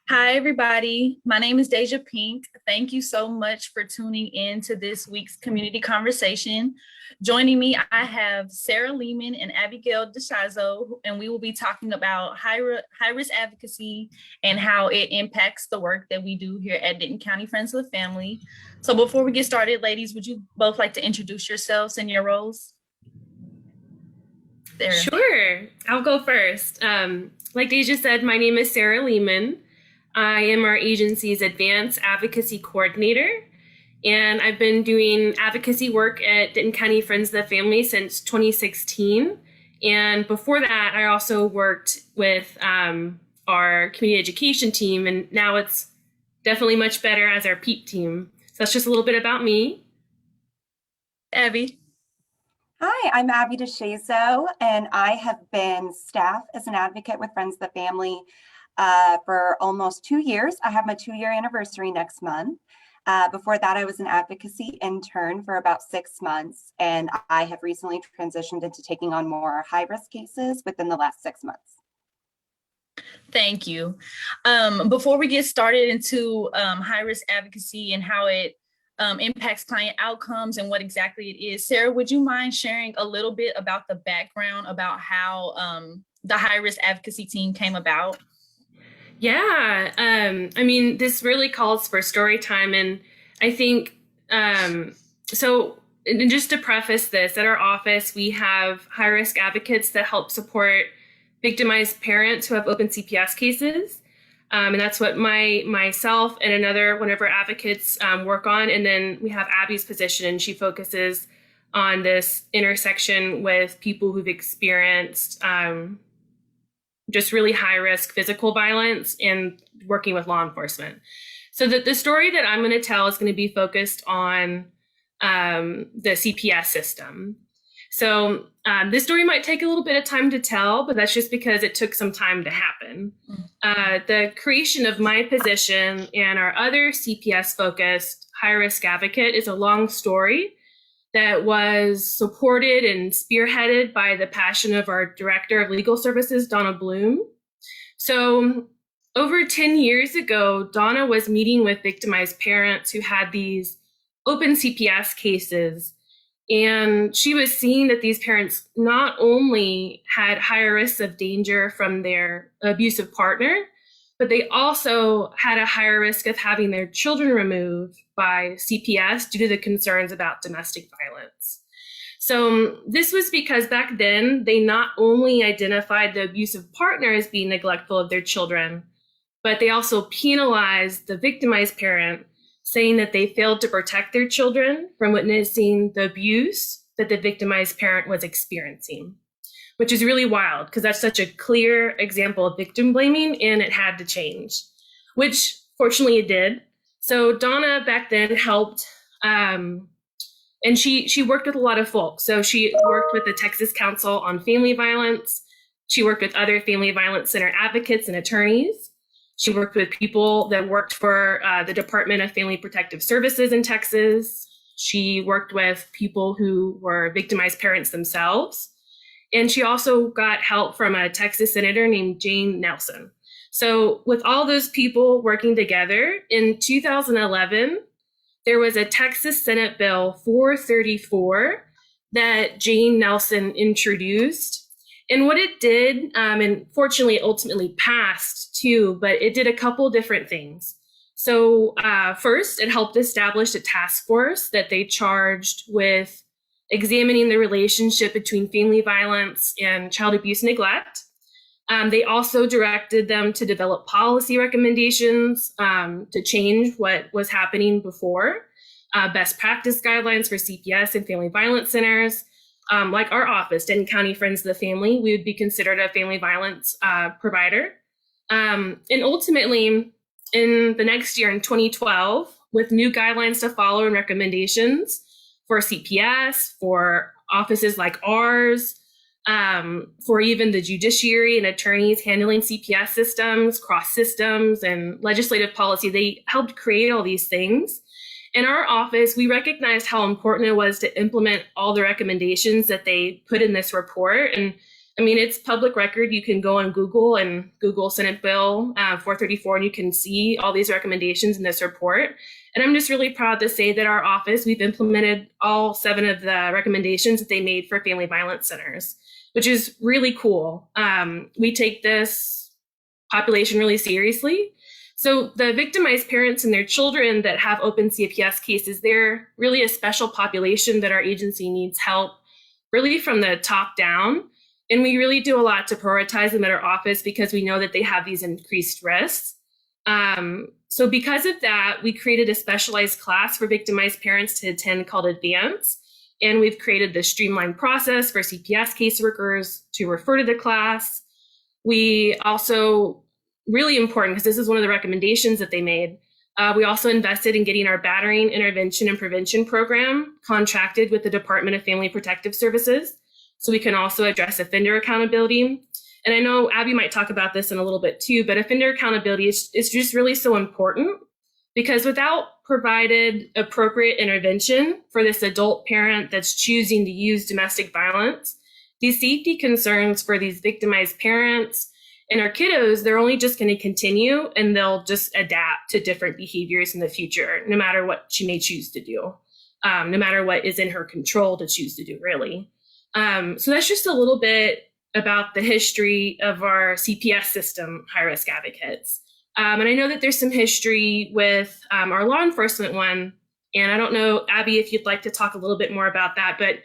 Hi, everybody. My name is Deja Pink. Thank you so much for tuning in to this week's community conversation. Joining me, I have Sarah Lehman and Abigail DeShazo, and we will be talking about high risk advocacy and how it impacts the work that we do here at Denton County Friends of the Family. So, before we get started, ladies, would you both like to introduce yourselves and your roles? There. Sure, I'll go first. Like Deja said, my name is Sarah Lehman. I am our agency's Advanced Advocacy Coordinator, and I've been doing advocacy work at Denton County Friends of the Family since 2016. And before that, I also worked with our community education team, and now it's definitely much better as our PEEP team. So that's just a little bit about me. Abby. Hi, I'm Abby DeShazo, and I have been staff as an advocate with Friends of the Family for almost 2 years. I have my 2-year anniversary next month. Before that, I was an advocacy intern for about 6 months, and I have recently transitioned into taking on more high-risk cases within the last 6 months. Thank you. Before we get started into high-risk advocacy and how it impacts client outcomes and what exactly it is, Sarah, would you mind sharing a little bit about the background about how the high-risk advocacy team came about? Yeah, I mean, this really calls for story time. And I think, so and just to preface this, at our office, we have high-risk advocates that help support victimized parents who have open CPS cases. And that's what myself and another one of our advocates work on. And then we have Abby's position, and she focuses on this intersection with people who've experienced just really high risk physical violence and working with law enforcement. So the story that I'm going to tell is going to be focused on the CPS system. So this story might take a little bit of time to tell, but that's just because it took some time to happen. The creation of my position and our other CPS-focused high-risk advocate is a long story that was supported and spearheaded by the passion of our Director of Legal Services, Donna Bloom. So over 10 years ago, Donna was meeting with victimized parents who had these open CPS cases. And she was seeing that these parents not only had higher risks of danger from their abusive partner, but they also had a higher risk of having their children removed by CPS due to the concerns about domestic violence. So this was because back then, they not only identified the abusive partner as being neglectful of their children, but they also penalized the victimized parent, saying that they failed to protect their children from witnessing the abuse that the victimized parent was experiencing, which is really wild because that's such a clear example of victim blaming, and it had to change, which fortunately it did. So Donna back then helped, and she worked with a lot of folks. So she worked with the Texas Council on Family Violence. She worked with other family violence center advocates and attorneys. She worked with people that worked for the Department of Family Protective Services in Texas. She worked with people who were victimized parents themselves. And she also got help from a Texas senator named Jane Nelson. So with all those people working together, in 2011, there was a Texas Senate Bill 434 that Jane Nelson introduced. And what it did, and fortunately it ultimately passed too, but it did a couple different things. So first, it helped establish a task force that they charged with examining the relationship between family violence and child abuse neglect. They also directed them to develop policy recommendations to change what was happening before, best practice guidelines for CPS and family violence centers. Like our office, Denton County Friends of the Family, we would be considered a family violence provider. And ultimately, in the next year, in 2012, with new guidelines to follow and recommendations for CPS, for offices like ours, for even the judiciary and attorneys handling CPS systems, cross systems, and legislative policy, they helped create all these things. In our office, we recognized how important it was to implement all the recommendations that they put in this report. And I mean, it's public record. You can go on Google and Google Senate Bill 434, and you can see all these recommendations in this report. And I'm just really proud to say that our office, we've implemented all 7 of the recommendations that they made for family violence centers, which is really cool. We take this population really seriously. So the victimized parents and their children that have open CPS cases, they're really a special population that our agency needs help really from the top down. And we really do a lot to prioritize them at our office because we know that they have these increased risks. So because of that, we created a specialized class for victimized parents to attend called Advance. And we've created the streamlined process for CPS caseworkers to refer to the class. We also, really important, because this is one of the recommendations that they made, we also invested in getting our battering intervention and prevention program contracted with the Department of Family Protective Services, so we can also address offender accountability. And I know Abby might talk about this in a little bit too, but offender accountability is just really so important, because without provided appropriate intervention for this adult parent that's choosing to use domestic violence, these safety concerns for these victimized parents and our kiddos, they're only just going to continue, and they'll just adapt to different behaviors in the future, no matter what she may choose to do, no matter what is in her control to choose to do, really. So that's just a little bit about the history of our CPS system, High Risk Advocates. And I know that there's some history with our law enforcement one, and I don't know, Abby, if you'd like to talk a little bit more about that, but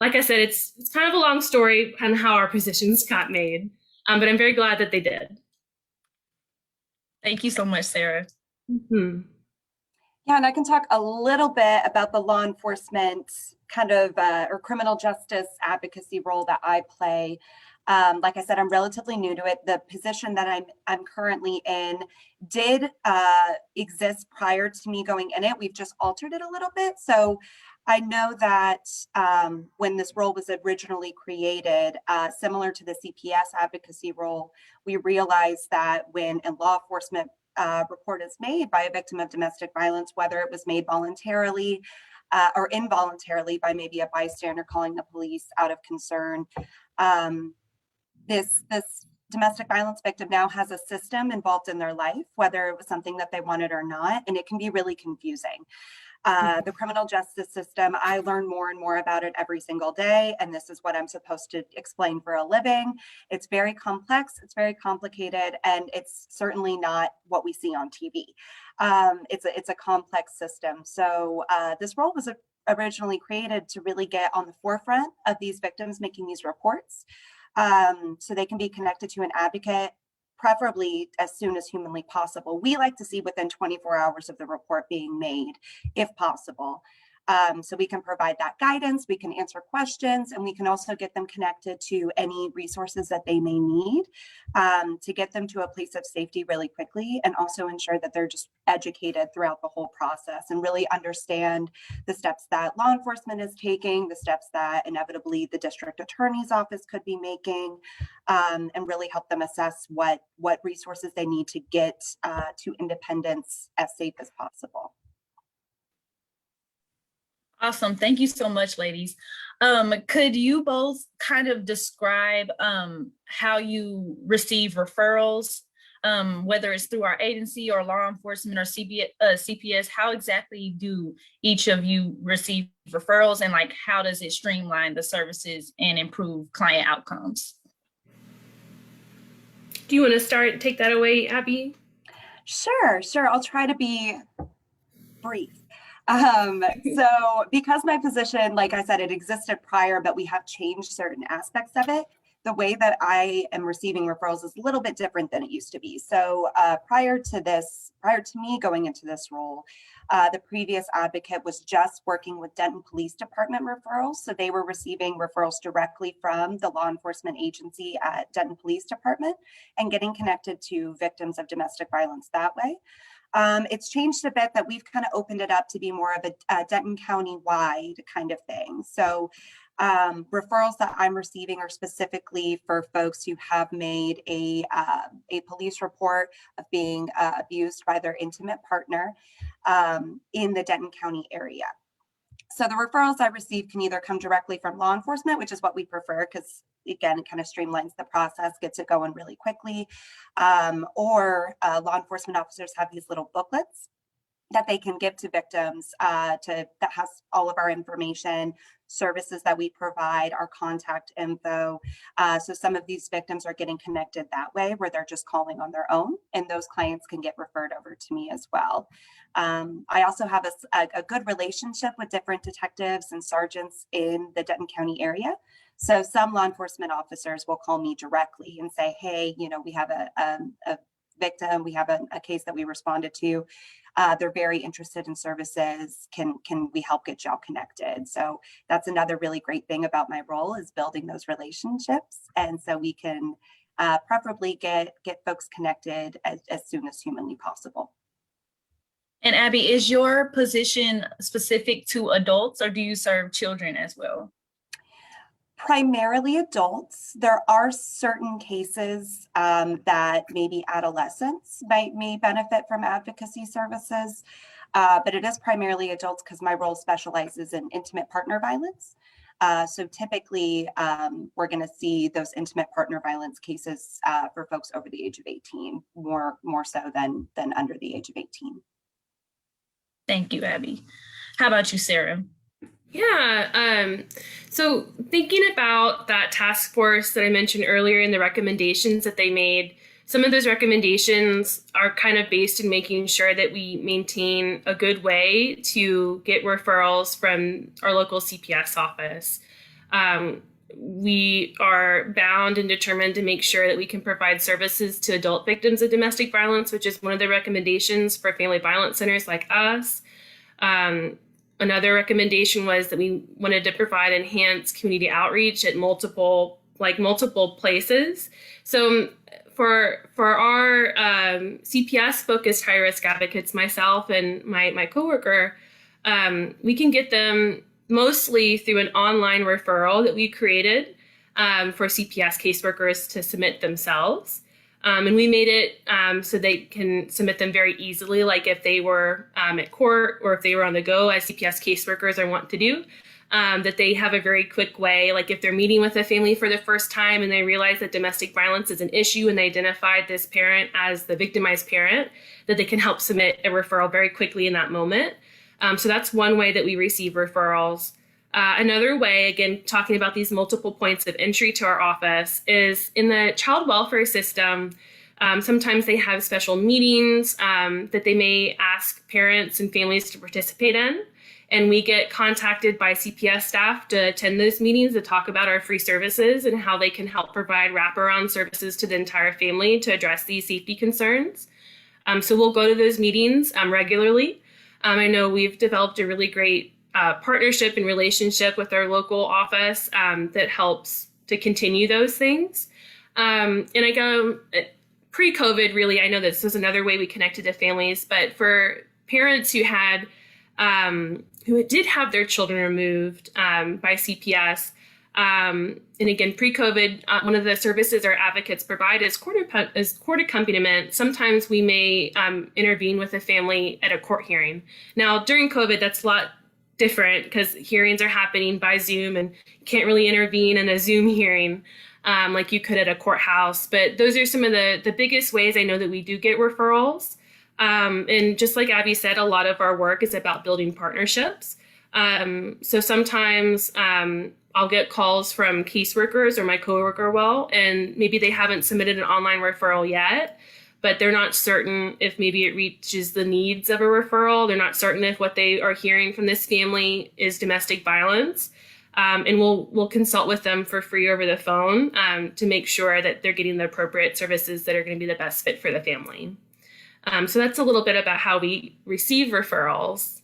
like I said, it's kind of a long story on how our positions got made, but I'm very glad that they did. Thank you so much, Sarah. Mm-hmm. Yeah, and I can talk a little bit about the law enforcement kind of or criminal justice advocacy role that I play. Like I said, I'm relatively new to it. The position that I'm currently in did exist prior to me going in it. We've just altered it a little bit. So I know that when this role was originally created, similar to the CPS advocacy role, we realized that when a law enforcement report is made by a victim of domestic violence, whether it was made voluntarily or involuntarily by maybe a bystander calling the police out of concern, this domestic violence victim now has a system involved in their life, whether it was something that they wanted or not, and it can be really confusing. The criminal justice system, I learn more and more about it every single day, and this is what I'm supposed to explain for a living. It's very complex, it's very complicated, and it's certainly not what we see on TV. It's a complex system. So this role was originally created to really get on the forefront of these victims making these reports, so they can be connected to an advocate, preferably as soon as humanly possible. We like to see within 24 hours of the report being made, if possible. So we can provide that guidance, we can answer questions, and we can also get them connected to any resources that they may need to get them to a place of safety really quickly, and also ensure that they're just educated throughout the whole process and really understand the steps that law enforcement is taking, the steps that inevitably the district attorney's office could be making, and really help them assess what resources they need to get to independence as safe as possible. Awesome. Thank you so much, ladies. Could you both kind of describe how you receive referrals, whether it's through our agency or law enforcement or CPS? How exactly do each of you receive referrals, and like how does it streamline the services and improve client outcomes? Do you want to take that away, Abby? Sure. I'll try to be brief. So because my position, like I said, it existed prior, but we have changed certain aspects of it, the way that I am receiving referrals is a little bit different than it used to be. So prior to me going into this role, the previous advocate was just working with Denton Police Department referrals. So they were receiving referrals directly from the law enforcement agency at Denton Police Department and getting connected to victims of domestic violence that way. It's changed a bit that we've kind of opened it up to be more of a Denton County-wide kind of thing. So referrals that I'm receiving are specifically for folks who have made a police report of being abused by their intimate partner in the Denton County area. So the referrals I receive can either come directly from law enforcement, which is what we prefer because, again, it kind of streamlines the process, gets it going really quickly, or law enforcement officers have these little booklets that they can give to victims that has all of our information, services that we provide, our contact info. So some of these victims are getting connected that way, where they're just calling on their own, and those clients can get referred over to me as well. I also have a good relationship with different detectives and sergeants in the Denton County area. So some law enforcement officers will call me directly and say, hey, we have a victim, we have a case that we responded to. They're very interested in services. Can we help get y'all connected? So that's another really great thing about my role, is building those relationships. And so we can preferably get folks connected as soon as humanly possible. And Abby, is your position specific to adults, or do you serve children as well? Primarily adults. There are certain cases that maybe adolescents may benefit from advocacy services, but it is primarily adults because my role specializes in intimate partner violence. So typically, we're going to see those intimate partner violence cases for folks over the age of 18, more so than under the age of 18. Thank you, Abby. How about you, Sarah? Yeah. So thinking about that task force that I mentioned earlier and the recommendations that they made, some of those recommendations are kind of based in making sure that we maintain a good way to get referrals from our local CPS office. We are bound and determined to make sure that we can provide services to adult victims of domestic violence, which is one of the recommendations for family violence centers like us. Another recommendation was that we wanted to provide enhanced community outreach at multiple places. So for our CPS focused high risk advocates, myself and my coworker, we can get them mostly through an online referral that we created for CPS caseworkers to submit themselves. And we made it so they can submit them very easily, like if they were at court or if they were on the go, as CPS caseworkers are wont to do, that they have a very quick way, like if they're meeting with a family for the first time and they realize that domestic violence is an issue and they identified this parent as the victimized parent, that they can help submit a referral very quickly in that moment. So that's one way that we receive referrals. Another way, again, talking about these multiple points of entry to our office, is in the child welfare system. Sometimes they have special meetings that they may ask parents and families to participate in. And we get contacted by CPS staff to attend those meetings to talk about our free services and how they can help provide wraparound services to the entire family to address these safety concerns. So we'll go to those meetings regularly. I know we've developed a really great partnership and relationship with our local office that helps to continue those things. And I go pre-COVID, really, I know this was another way we connected to families, but for parents who did have their children removed by CPS, and again, pre-COVID, one of the services our advocates provide is court accompaniment. Sometimes we may intervene with a family at a court hearing. Now, during COVID, that's a lot different because hearings are happening by Zoom and you can't really intervene in a Zoom hearing like you could at a courthouse. But those are some of the biggest ways I know that we do get referrals. And just like Abby said, a lot of our work is about building partnerships. So sometimes I'll get calls from caseworkers or my coworker and maybe they haven't submitted an online referral yet, but they're not certain if maybe it reaches the needs of a referral. They're not certain if what they are hearing from this family is domestic violence. And we'll consult with them for free over the phone to make sure that they're getting the appropriate services that are going to be the best fit for the family. So that's a little bit about how we receive referrals.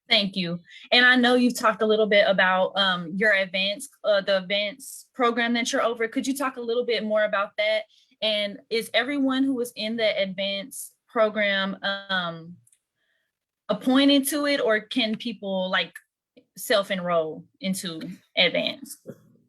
Thank you. And I know you've talked a little bit about your the advanced program that you're over. Could you talk a little bit more about that? And is everyone who was in the advanced program appointed to it, or can people like self-enroll into advanced?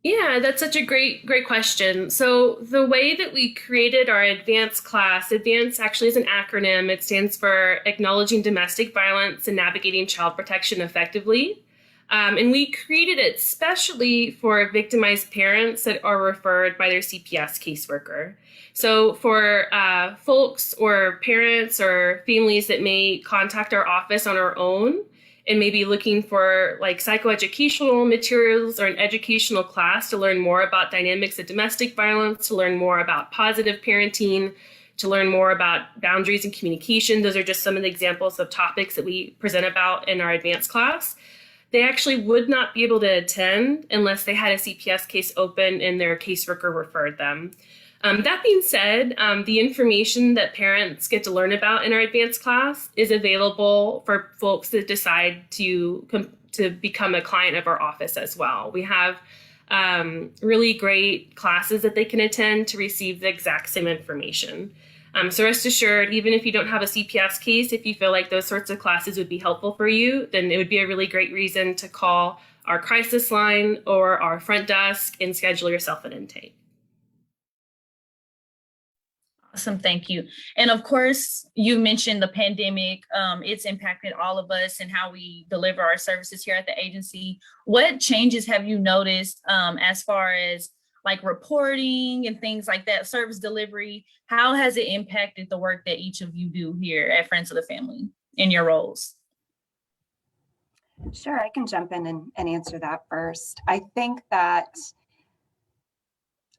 Yeah, that's such a great question. So the way that we created our advanced class, advanced actually is an acronym. It stands for Acknowledging Domestic Violence and Navigating Child Protection Effectively. And we created it specially for victimized parents that are referred by their CPS caseworker. So for folks or parents or families that may contact our office on our own, and maybe looking for like psychoeducational materials or an educational class to learn more about dynamics of domestic violence, to learn more about positive parenting, to learn more about boundaries and communication. Those are just some of the examples of topics that we present about in our advanced class. They actually would not be able to attend unless they had a CPS case open and their caseworker referred them. That being said, the information that parents get to learn about in our advanced class is available for folks that decide to become a client of our office as well. We have really great classes that they can attend to receive the exact same information. So rest assured, even if you don't have a CPS case, if you feel like those sorts of classes would be helpful for you, then it would be a really great reason to call our crisis line or our front desk and schedule yourself an intake. Awesome, thank you. And of course, you mentioned the pandemic. It's impacted all of us and how we deliver our services here at the agency. What changes have you noticed as far as like reporting and things like that, service delivery? How has it impacted the work that each of you do here at Friends of the Family in your roles? Sure, I can jump in and answer that first. I think that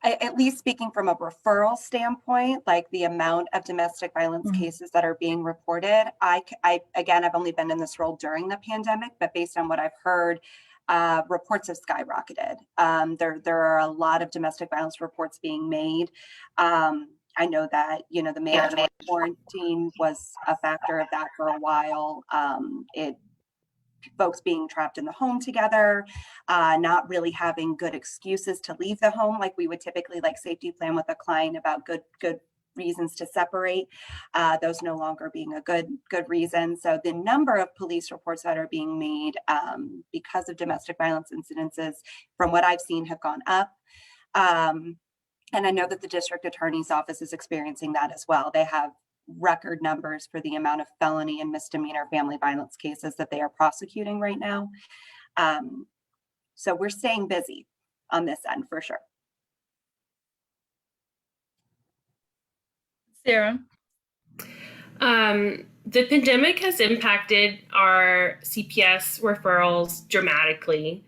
at least speaking from a referral standpoint, like the amount of domestic violence cases that are being reported, again, I've only been in this role during the pandemic, but based on what I've heard, reports have skyrocketed. There are a lot of domestic violence reports being made. I know that, the mandatory quarantine was a factor of that for a while. Folks being trapped in the home together, not really having good excuses to leave the home, like we would typically like safety plan with a client about good reasons to separate, those no longer being a good reason. So the number of police reports that are being made because of domestic violence incidences, from what I've seen, have gone up. And I know that the district attorney's office is experiencing that as well. They have record numbers for the amount of felony and misdemeanor family violence cases that they are prosecuting right now. So we're staying busy on this end for sure. Sarah? The pandemic has impacted our CPS referrals dramatically.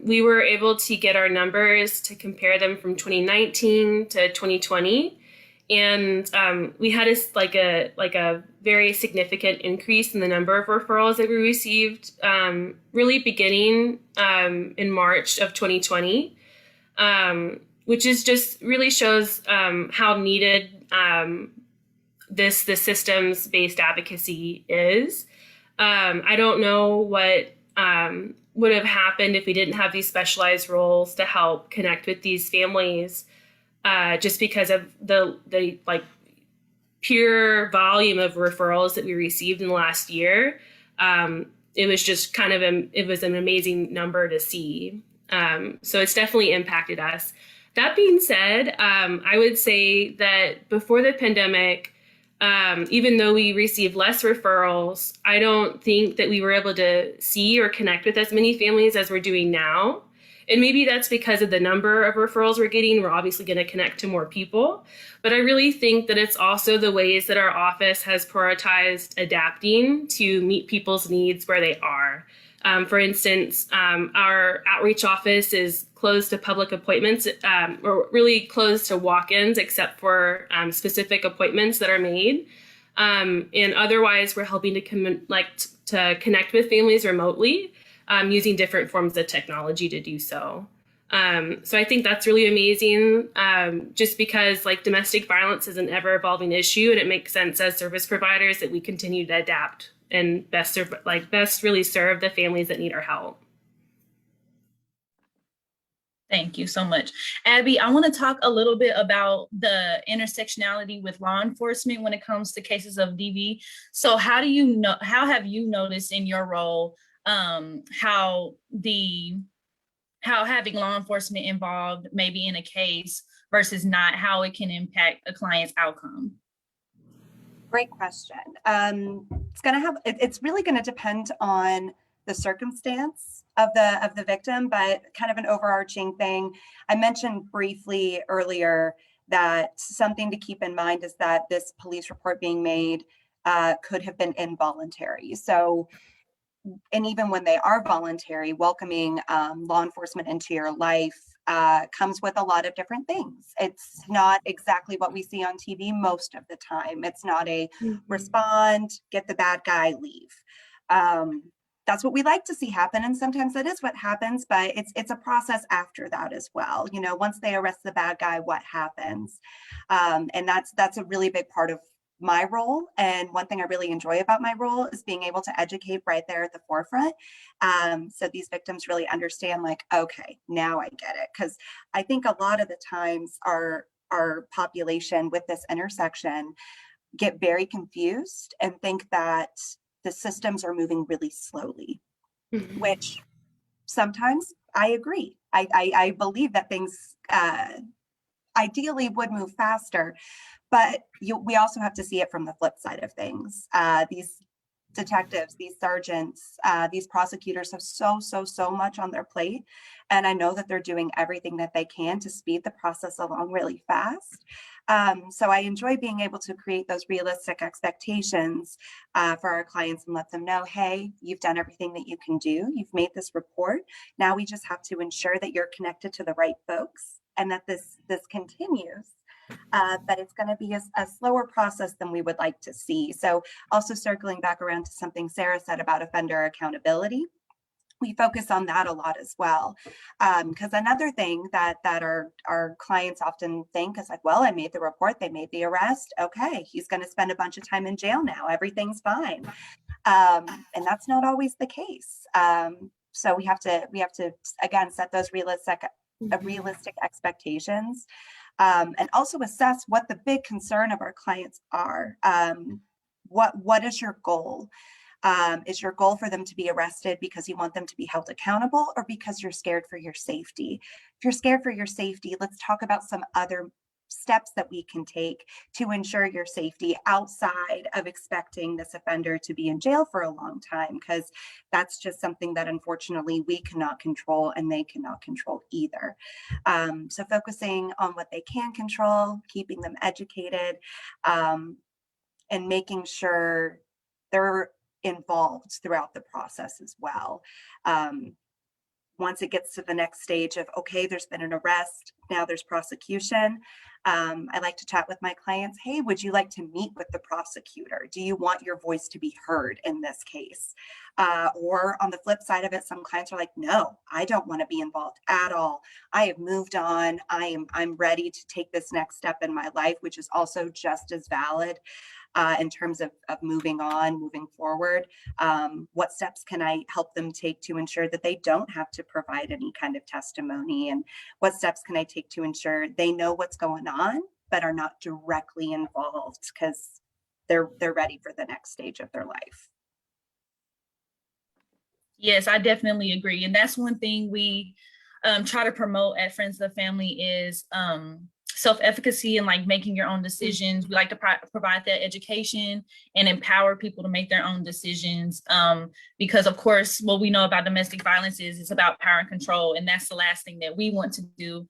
We were able to get our numbers to compare them from 2019 to 2020. And we had a very significant increase in the number of referrals that we received, really beginning in March of 2020, which is just really shows how needed this systems-based advocacy is. I don't know what would have happened if we didn't have these specialized roles to help connect with these families. Just because of the pure volume of referrals that we received in the last year. It was just it was an amazing number to see. So it's definitely impacted us. That being said, I would say that before the pandemic, even though we received less referrals, I don't think that we were able to see or connect with as many families as we're doing now. And maybe that's because of the number of referrals we're getting. We're obviously going to connect to more people. But I really think that it's also the ways that our office has prioritized adapting to meet people's needs where they are. For instance, our outreach office is closed to public appointments, or really closed to walk-ins, except for specific appointments that are made. And otherwise, we're helping to connect with families remotely. Using different forms of technology to do so. So I think that's really amazing, just because domestic violence is an ever evolving issue, and it makes sense as service providers that we continue to adapt and best really serve the families that need our help. Thank you so much. Abby, I want to talk a little bit about the intersectionality with law enforcement when it comes to cases of DV. So how have you noticed in your role how the how having law enforcement involved maybe in a case versus not, how it can impact a client's outcome? Great question. It's really going to depend on the circumstance of the victim, but kind of an overarching thing. I mentioned briefly earlier that something to keep in mind is that this police report being made could have been involuntary. So, and even when they are voluntary, welcoming law enforcement into your life comes with a lot of different things. It's not exactly what we see on TV most of the time. It's not a respond, get the bad guy, leave. That's what we like to see happen, and sometimes that is what happens, but it's a process after that as well. You know, once they arrest the bad guy, what happens? And that's a really big part of my role. And one thing I really enjoy about my role is being able to educate right there at the forefront. So these victims really understand, like, okay, now I get it. Because I think a lot of the times our population with this intersection get very confused and think that the systems are moving really slowly, which sometimes I agree. I believe that things ideally would move faster, but we also have to see it from the flip side of things. These detectives, these sergeants, these prosecutors have so much on their plate. And I know that they're doing everything that they can to speed the process along really fast. So I enjoy being able to create those realistic expectations for our clients and let them know, hey, you've done everything that you can do. You've made this report. Now we just have to ensure that you're connected to the right folks and that this continues. But it's going to be a slower process than we would like to see. So also circling back around to something Sarah said about offender accountability, we focus on that a lot as well. Because another thing that our clients often think is like, well, I made the report, they made the arrest. Okay, he's going to spend a bunch of time in jail now. Everything's fine. And that's not always the case. So we have to again set those realistic expectations. And also assess what the big concern of our clients are. What is your goal? Is your goal for them to be arrested because you want them to be held accountable, or because you're scared for your safety? If you're scared for your safety, let's talk about some other steps that we can take to ensure your safety outside of expecting this offender to be in jail for a long time, because that's just something that unfortunately we cannot control and they cannot control either. So focusing on what they can control, keeping them educated, and making sure they're involved throughout the process as well. Once it gets to the next stage of, okay, there's been an arrest, now there's prosecution. I like to chat with my clients. Hey, would you like to meet with the prosecutor? Do you want your voice to be heard in this case? Or on the flip side of it, some clients are like, no, I don't want to be involved at all. I have moved on. I'm ready to take this next step in my life, which is also just as valid. In terms of moving on, moving forward, what steps can I help them take to ensure that they don't have to provide any kind of testimony? And what steps can I take to ensure they know what's going on, but are not directly involved because they're ready for the next stage of their life? Yes, I definitely agree. And that's one thing we try to promote at Friends of the Family is self-efficacy and like making your own decisions. We like to provide that education and empower people to make their own decisions, because of course what we know about domestic violence is it's about power and control, and that's the last thing that we want to do,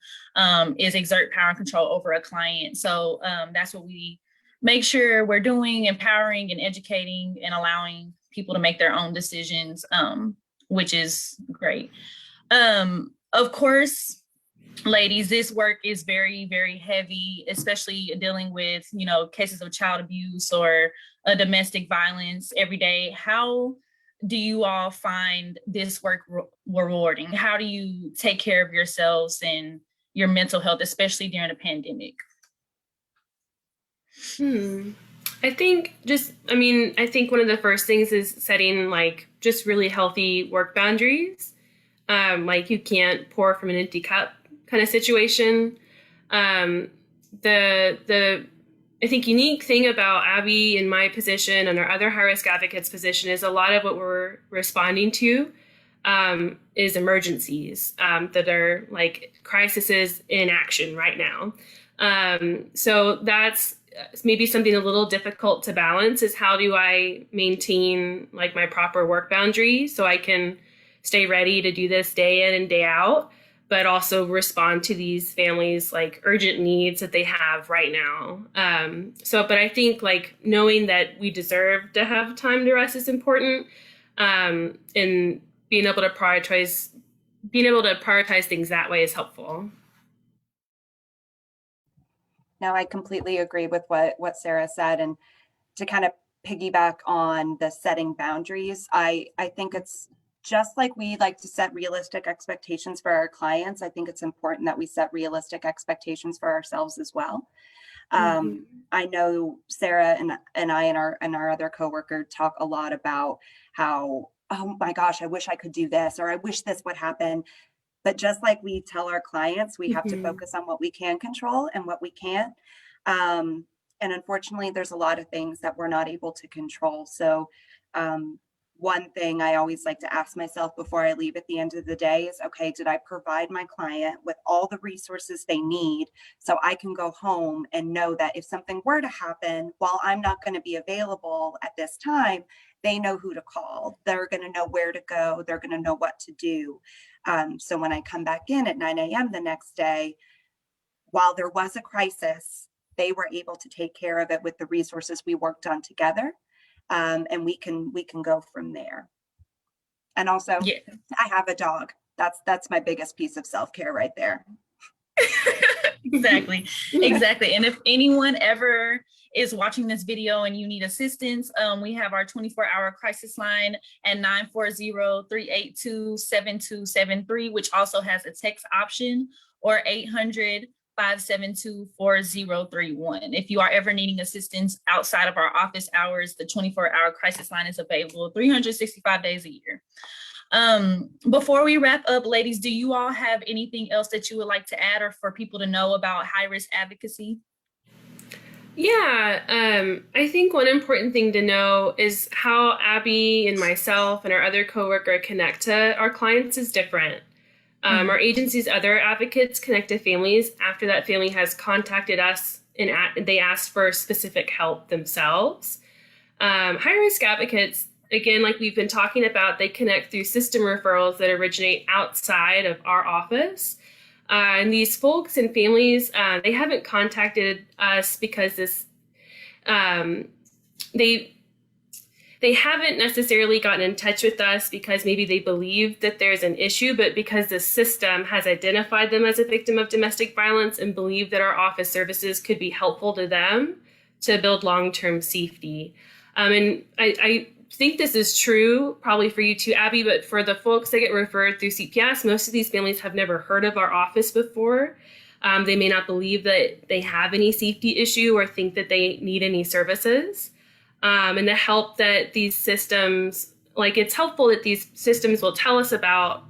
is exert power and control over a client. So that's what we make sure we're doing, empowering and educating and allowing people to make their own decisions, which is great. Of course, ladies, this work is very, very heavy, especially dealing with, cases of child abuse or domestic violence every day. How do you all find this work rewarding? How do you take care of yourselves and your mental health, especially during a pandemic? I think one of the first things is setting like just really healthy work boundaries. Like you can't pour from an empty cup kind of situation. The I think unique thing about Abby in my position and our other high risk advocates position is a lot of what we're responding to is emergencies that are like crises in action right now. So that's maybe something a little difficult to balance, is how do I maintain like my proper work boundaries so I can stay ready to do this day in and day out, but also respond to these families' like urgent needs that they have right now. But I think like knowing that we deserve to have time to rest is important, and being able to prioritize things that way is helpful. No, I completely agree with what Sarah said. And to kind of piggyback on the setting boundaries, I think it's just like we like to set realistic expectations for our clients. I think it's important that we set realistic expectations for ourselves as well. I know Sarah and I and our other coworker talk a lot about how, oh my gosh, I wish I could do this, or I wish this would happen. But just like we tell our clients, we have to focus on what we can control and what we can't. And unfortunately, there's a lot of things that we're not able to control. So one thing I always like to ask myself before I leave at the end of the day is, okay, did I provide my client with all the resources they need so I can go home and know that if something were to happen while I'm not going to be available at this time, they know who to call. They're going to know where to go. They're going to know what to do. So when I come back in at 9 a.m. the next day, while there was a crisis, they were able to take care of it with the resources we worked on together. And we can go from there. And also, yeah. I have a dog. That's my biggest piece of self-care right there. Exactly. And if anyone ever is watching this video and you need assistance, we have our 24-hour crisis line at 940-382-7273, which also has a text option, or 800-572-4031. If you are ever needing assistance outside of our office hours, the 24-hour crisis line is available 365 days a year. Before we wrap up, ladies, do you all have anything else that you would like to add or for people to know about high-risk advocacy? Yeah, I think one important thing to know is how Abby and myself and our other coworker connect to our clients is different. Our agency's other advocates connect to families after that family has contacted us and they asked for specific help themselves. High-risk advocates, again, like we've been talking about, they connect through system referrals that originate outside of our office. And these folks and families, they haven't contacted us because they haven't necessarily gotten in touch with us because maybe they believe that there's an issue, but because the system has identified them as a victim of domestic violence and believe that our office services could be helpful to them to build long-term safety. And I think this is true probably for you too, Abby, but for the folks that get referred through CPS, most of these families have never heard of our office before. They may not believe that they have any safety issue or think that they need any services. And the help that these systems, like it's helpful that these systems will tell us about,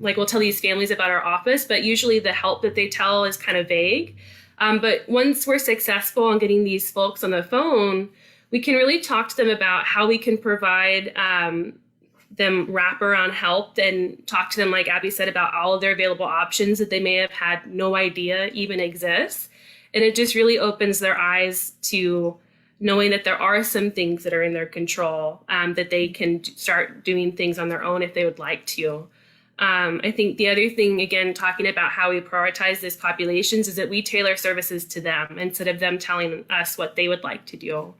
we'll tell these families about our office, but usually the help that they tell is kind of vague. But once we're successful in getting these folks on the phone, we can really talk to them about how we can provide them wraparound help and talk to them, like Abby said, about all of their available options that they may have had no idea even exist. And it just really opens their eyes to knowing that there are some things that are in their control, that they can start doing things on their own if they would like to. I think the other thing, again, talking about how we prioritize these populations, is that we tailor services to them instead of them telling us what they would like to do.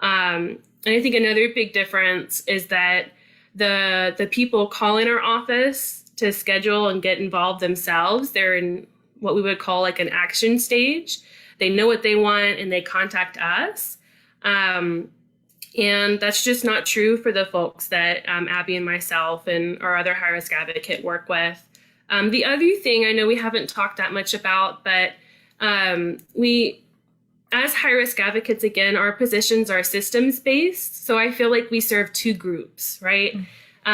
And I think another big difference is that the people calling our office to schedule and get involved themselves, they're in what we would call like an action stage. They know what they want and they contact us. And that's just not true for the folks that Abby and myself and our other high-risk advocate work with. The other thing I know we haven't talked that much about, but we, as high-risk advocates, again, our positions are systems-based. So I feel like we serve two groups, right?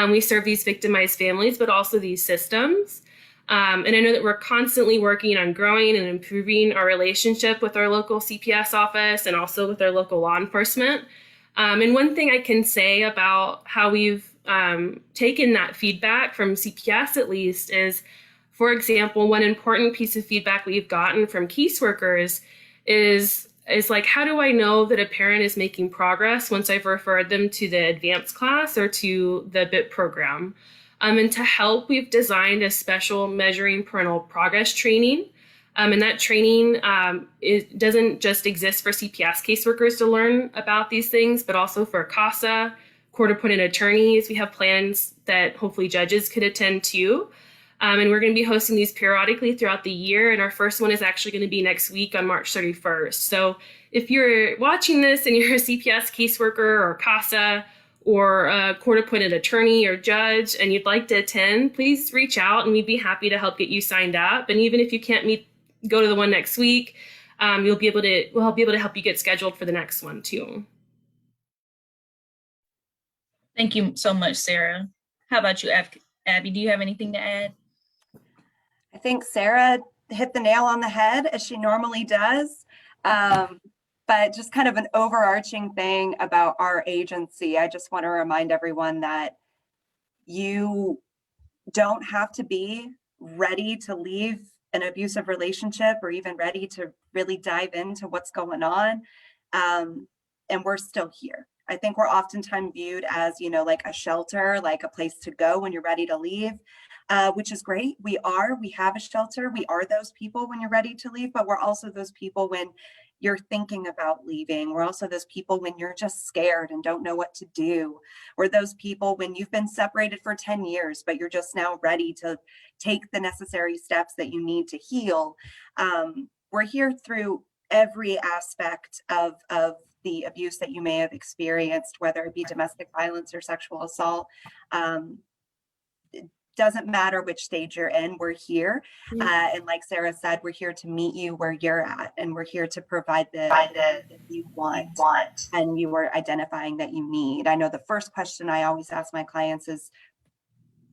We serve these victimized families, but also these systems. And I know that we're constantly working on growing and improving our relationship with our local CPS office and also with our local law enforcement. And one thing I can say about how we've taken that feedback from CPS at least is, for example, one important piece of feedback we've gotten from caseworkers is like, how do I know that a parent is making progress once I've referred them to the advanced class or to the BIP program? And to help, we've designed a special measuring parental progress training. And that training it doesn't just exist for CPS caseworkers to learn about these things, but also for CASA, court-appointed attorneys. We have plans that hopefully judges could attend too. And we're going to be hosting these periodically throughout the year. And our first one is actually going to be next week on March 31st. So if you're watching this and you're a CPS caseworker or CASA or a court-appointed attorney or judge and you'd like to attend, please reach out and we'd be happy to help get you signed up. And even if you can't go to the one next week, we'll be able to help you get scheduled for the next one too. Thank you so much, Sarah. How about you, Abby? Do you have anything to add? I think Sarah hit the nail on the head as she normally does. But just kind of an overarching thing about our agency, I just want to remind everyone that you don't have to be ready to leave an abusive relationship or even ready to really dive into what's going on. And we're still here. I think we're oftentimes viewed as, like a shelter, like a place to go when you're ready to leave, which is great. We have a shelter. We are those people when you're ready to leave, but we're also those people when you're thinking about leaving. We're also those people when you're just scared and don't know what to do. We're those people when you've been separated for 10 years, but you're just now ready to take the necessary steps that you need to heal. We're here through every aspect of the abuse that you may have experienced, whether it be domestic violence or sexual assault. Doesn't matter which stage you're in, we're here. And like Sarah said, we're here to meet you where you're at, and we're here to provide the you want and you are identifying that you need. I know the first question I always ask my clients is,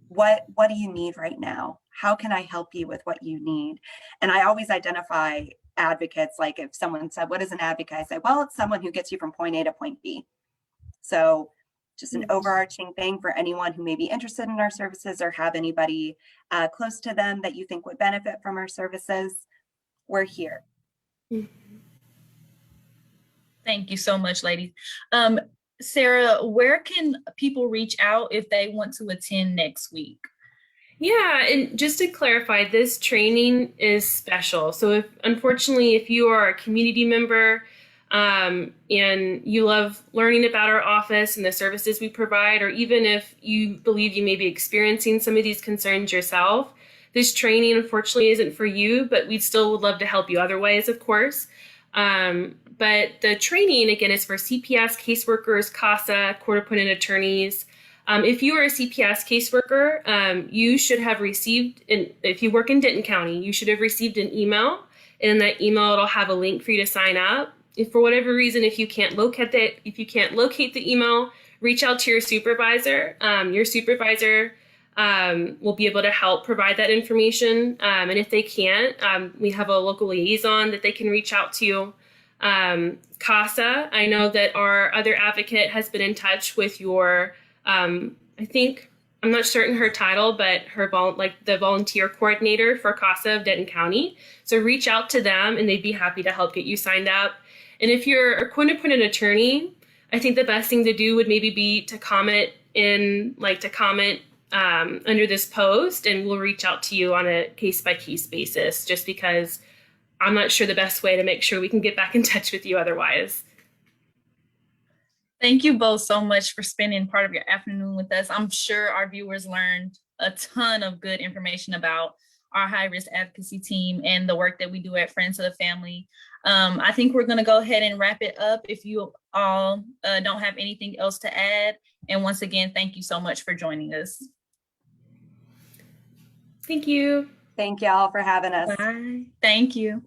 what do you need right now? How can I help you with what you need? And I always identify advocates. Like if someone said, what is an advocate? I say, well, it's someone who gets you from point A to point B. So just an overarching thing for anyone who may be interested in our services or have anybody close to them that you think would benefit from our services. We're here. Thank you so much, ladies. Sarah, where can people reach out if they want to attend next week? Yeah, and just to clarify, this training is special. So unfortunately, if you are a community member and you love learning about our office and the services we provide, or even if you believe you may be experiencing some of these concerns yourself, this training unfortunately isn't for you, but we still would love to help you otherwise, of course. But the training, again, is for CPS caseworkers, CASA, court-appointed attorneys. If you are a CPS caseworker, you should have received, if you work in Denton County, you should have received an email. And in that email, it'll have a link for you to sign up. If for whatever reason, if you can't locate the email, reach out to your supervisor. Your supervisor will be able to help provide that information. And if they can't, we have a local liaison that they can reach out to. CASA, I know that our other advocate has been in touch with your, I'm not certain her title, but the volunteer coordinator for CASA of Denton County. So reach out to them and they'd be happy to help get you signed up. And if you're a court-appointed attorney, I think the best thing to do would maybe be to comment under this post, and we'll reach out to you on a case-by-case basis, just because I'm not sure the best way to make sure we can get back in touch with you otherwise. Thank you both so much for spending part of your afternoon with us. I'm sure our viewers learned a ton of good information about our high-risk advocacy team and the work that we do at Friends of the Family. I think we're going to go ahead and wrap it up if you all don't have anything else to add. And once again, thank you so much for joining us. Thank you. Thank y'all for having us. Bye. Thank you.